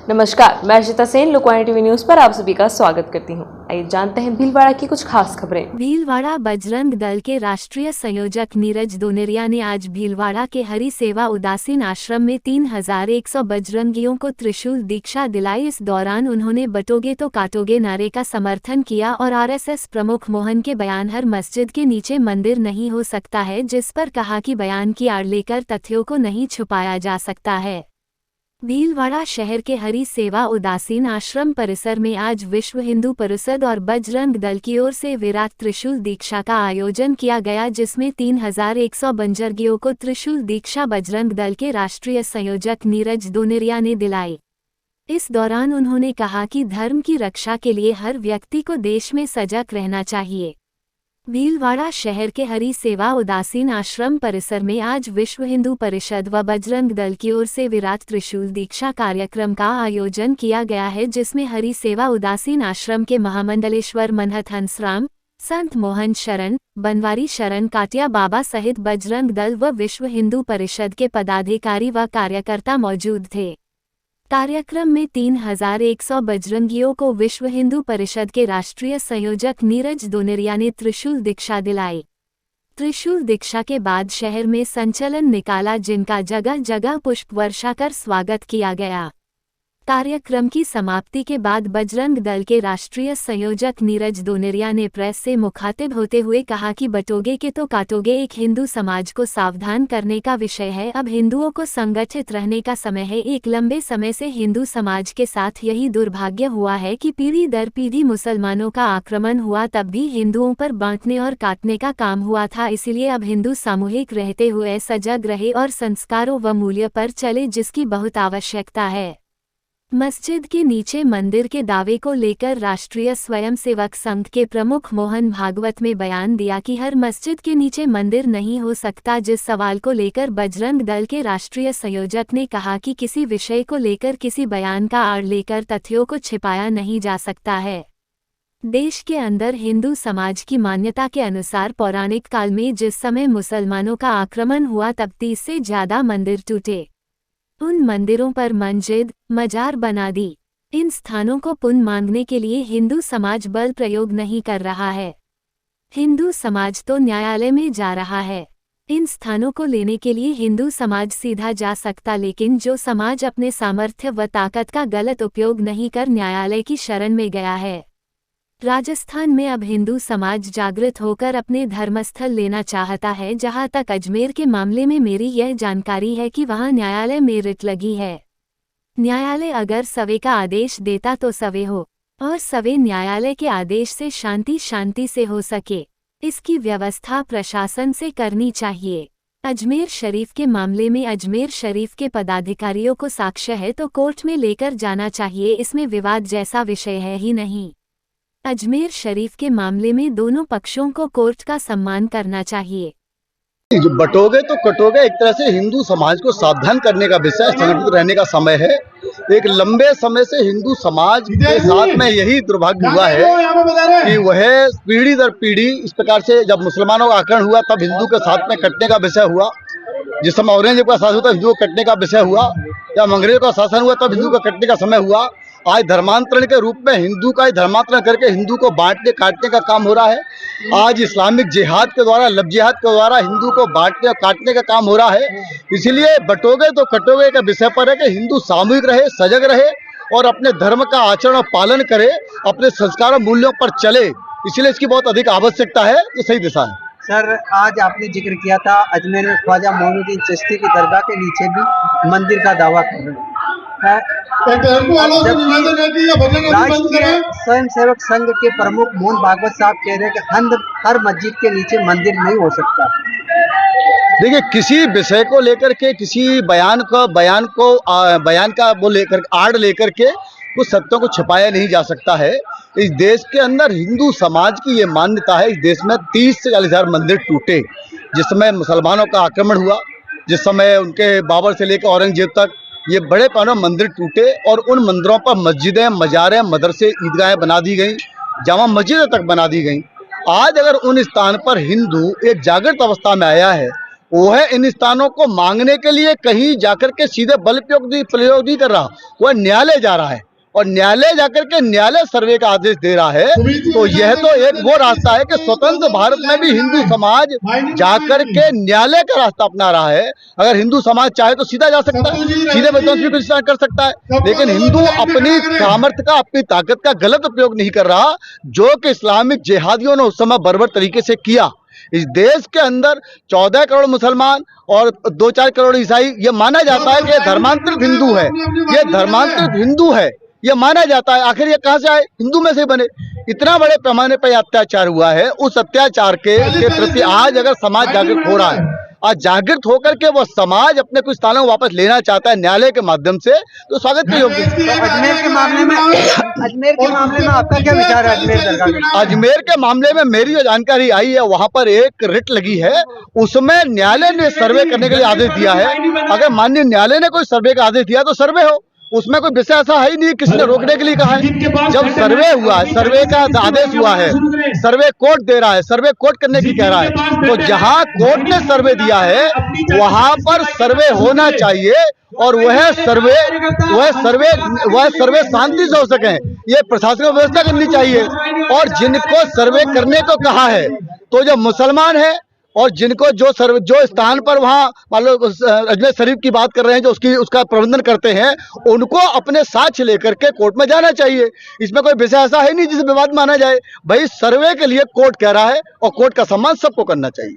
नमस्कार, मैं Archita Sen Lokvani TV news पर आप सभी का स्वागत करती हूं। आइए जानते हैं भीलवाड़ा की कुछ खास खबरें। भीलवाड़ा बजरंग दल के राष्ट्रीय संयोजक नीरज दोनेरिया ने आज भीलवाड़ा के हरि सेवा उदासीन आश्रम में 3100 बजरंगियों को त्रिशूल दीक्षा दिलाई। इस दौरान उन्होंने बटोगे तो काटोगे नारे का समर्थन किया और आरएसएस प्रमुख मोहन के बयान हर मस्जिद के नीचे मंदिर नहीं हो सकता है, जिस पर कहा कि बयान की आड़ लेकर तथ्यों को नहीं छुपाया जा सकता है। भीलवाड़ा शहर के हरि सेवा उदासीन आश्रम परिसर में आज विश्व हिंदू परिषद और बजरंग दल की ओर से विराट त्रिशूल दीक्षा का आयोजन किया गया, जिसमें 3100 बंजरगियों को त्रिशूल दीक्षा बजरंग दल के राष्ट्रीय संयोजक नीरज दोनेरिया ने दिलाई। इस दौरान उन्होंने कहा कि धर्म की रक्षा के लिए हर व्यक्ति को देश में सजग रहना चाहिए। भीलवाड़ा शहर के हरि सेवा उदासीन आश्रम परिसर में आज विश्व हिंदू परिषद व बजरंग दल की ओर से विराट त्रिशूल दीक्षा कार्यक्रम का आयोजन किया गया है, जिसमें हरि सेवा उदासीन आश्रम के महामंडलेश्वर मनहत हंसराम, संत मोहन शरण, बनवारी शरण काटिया बाबा सहित बजरंग दल व विश्व हिंदू परिषद के पदाधिकारी व कार्यकर्ता मौजूद थे। कार्यक्रम में 3100 बजरंगियों को विश्व हिंदू परिषद के राष्ट्रीय संयोजक नीरज दोनेरिया ने त्रिशूल दीक्षा दिलाई। त्रिशूल दीक्षा के बाद शहर में संचलन निकाला, जिनका जगह जगह पुष्प वर्षा कर स्वागत किया गया। कार्यक्रम की समाप्ति के बाद बजरंग दल के राष्ट्रीय संयोजक नीरज दोनेरिया ने प्रेस से मुखातिब होते हुए कहा कि बटोगे के तो काटोगे एक हिंदू समाज को सावधान करने का विषय है। अब हिंदुओं को संगठित रहने का समय है। एक लंबे समय से हिंदू समाज के साथ यही दुर्भाग्य हुआ है कि पीढ़ी दर पीढ़ी मुसलमानों का आक्रमण हुआ, तब भी हिंदुओं पर बांटने और काटने का काम हुआ था। इसलिए अब हिंदू सामूहिक रहते हुए सजग रहे और संस्कारों व मूल्य पर चले, जिसकी बहुत आवश्यकता है। मस्जिद के नीचे मंदिर के दावे को लेकर राष्ट्रीय स्वयंसेवक संघ के प्रमुख मोहन भागवत में बयान दिया कि हर मस्जिद के नीचे मंदिर नहीं हो सकता, जिस सवाल को लेकर बजरंग दल के राष्ट्रीय संयोजक ने कहा कि किसी विषय को लेकर किसी बयान का आड़ लेकर तथ्यों को छिपाया नहीं जा सकता है। देश के अंदर हिंदू समाज की मान्यता के अनुसार पौराणिक काल में जिस समय मुसलमानों का आक्रमण हुआ, तब 30 से ज्यादा मंदिर टूटे। उन मंदिरों पर मस्जिद, मजार बना दी। इन स्थानों को पुण्य मांगने के लिए हिंदू समाज बल प्रयोग नहीं कर रहा है। हिंदू समाज तो न्यायालय में जा रहा है। इन स्थानों को लेने के लिए हिंदू समाज सीधा जा सकता, लेकिन जो समाज अपने सामर्थ्य व ताकत का गलत उपयोग नहीं कर न्यायालय की शरण में गया है। राजस्थान में अब हिंदू समाज जागृत होकर अपने धर्मस्थल लेना चाहता है। जहां तक अजमेर के मामले में मेरी यह जानकारी है कि वहां न्यायालय में रिट लगी है। न्यायालय अगर सवे का आदेश देता तो सवे हो, और सवे न्यायालय के आदेश से शांति से हो सके, इसकी व्यवस्था प्रशासन से करनी चाहिए। अजमेर शरीफ के मामले में अजमेर शरीफ के पदाधिकारियों को साक्ष्य है तो कोर्ट में लेकर जाना चाहिए। इसमें विवाद जैसा विषय है ही नहीं। अजमेर शरीफ के मामले में दोनों पक्षों को कोर्ट का सम्मान करना चाहिए। जो बटोगे तो कटोगे एक तरह से हिंदू समाज को सावधान करने का विषय, संगठित रहने का समय है। एक लंबे समय से हिंदू समाज के साथ में यही दुर्भाग्य हुआ है कि वह पीढ़ी दर पीढ़ी इस प्रकार से, जब मुसलमानों का आक्रमण हुआ तब हिंदू के साथ में कटने का विषय हुआ। जिस समय औरंगजेब का शासन हुआ तब हिंदुओं को कटने का विषय हुआ, जब अंग्रेजों का शासन हुआ तब हिंदू का कटने का समय हुआ। आज धर्मांतरण के रूप में हिंदू का धर्मांतरण करके हिंदू को बांटने काटने का काम हो रहा है। आज इस्लामिक जिहाद के द्वारा, लब जिहाद के द्वारा हिंदू को बांटने और काटने का काम हो रहा है। इसलिए बटोगे तो कटोगे के विषय पर है कि हिंदू सामूहिक रहे, सजग रहे और अपने धर्म का आचरण और पालन करे, अपने संस्कार और मूल्यों पर चले। इसलिए इसकी बहुत अधिक आवश्यकता है। ये सही दिशा है। सर, आज आपने जिक्र किया था अजमेर में ख्वाजा मोइनुद्दीन चिश्ती की दरगाह के नीचे भी मंदिर का दावा कर रहे हैं। राष्ट्रीय स्वयंसेवक संघ के प्रमुख मोहन भागवत साहब कह रहे हैं कि हर मस्जिद के नीचे मंदिर नहीं हो सकता। देखिए, किसी विषय को लेकर के, किसी बयान का वो लेकर आड़ लेकर के कुछ सत्यों को छिपाया नहीं जा सकता है। इस देश के अंदर हिंदू समाज की ये मान्यता है, इस देश में 30 से 40 हज़ार मंदिर टूटे। जिस समय मुसलमानों का आक्रमण हुआ, जिस समय उनके बाबर से लेकर औरंगजेब तक ये बड़े पैमाने मंदिर टूटे और उन मंदिरों पर मस्जिदें, मजारें, मदरसे, ईदगाहें बना दी गई, जामा मस्जिदें तक बना दी गई। आज अगर उन स्थान पर हिंदू एक जागृत अवस्था में आया है वो है इन स्थानों को मांगने के लिए कहीं जाकर के सीधे बल प्रयोग नहीं कर रहा, वह न्यायालय जा रहा है और न्यायालय जाकर के न्यायालय सर्वे का आदेश दे रहा है। तो यह तो एक वो रास्ता है कि स्वतंत्र भारत में भी हिंदू समाज जाकर के न्यायालय का रास्ता अपना रहा है। अगर हिंदू समाज चाहे तो सीधा जा सकता है, सीधे विध्वंस भी कर सकता है, लेकिन हिंदू अपनी सामर्थ्य का, अपनी ताकत का गलत उपयोग नहीं कर रहा, जो कि इस्लामिक जिहादियों ने उस समय बर्बर तरीके से किया। इस देश के अंदर 14 करोड़ मुसलमान और 2-4 करोड़ ईसाई, ये माना जाता है कि ये धर्मांतरित हिंदू है, ये धर्मांतरित हिंदू है, ये माना जाता है। आखिर ये कहां से आए? हिंदू में से बने। इतना बड़े पैमाने पर अत्याचार हुआ है, उस अत्याचार के प्रति आज अगर समाज जागृत हो रहा है, आज जागृत होकर के वो समाज अपने कुछ स्थानों को वापस लेना चाहता है न्यायालय के माध्यम से, तो स्वागत के योग्य है। तो अजमेर के मामले में आपका क्या विचार है? अजमेर दरगाह में, अजमेर के मामले में मेरी जो जानकारी आई है, वहां पर एक रिट लगी है, उसमें न्यायालय ने सर्वे करने के लिए आदेश दिया है। अगर माननीय न्यायालय ने कोई सर्वे का आदेश दिया तो सर्वे हो, उसमें कोई विषय ऐसा है ही नहीं किसी ने रोकने के लिए कहा है। जब सर्वे हुआ है, सर्वे का आदेश हुआ है, सर्वे कोर्ट दे रहा है, सर्वे कोर्ट करने की कह रहा है, तो जहां कोर्ट ने सर्वे दिया है वहां पर सर्वे होना चाहिए और वह सर्वे शांति से हो सके। ये प्रशासनिक व्यवस्था करनी चाहिए। और जिनको सर्वे करने को कहा है, तो जो मुसलमान है और जिनको जो स्थान पर वहाँ मान लो अजमेर शरीफ की बात कर रहे हैं, जो उसका प्रबंधन करते हैं, उनको अपने साक्ष्य लेकर के कोर्ट में जाना चाहिए। इसमें कोई विषय ऐसा है नहीं जिसे विवाद माना जाए। भाई सर्वे के लिए कोर्ट कह रहा है और कोर्ट का सम्मान सबको करना चाहिए।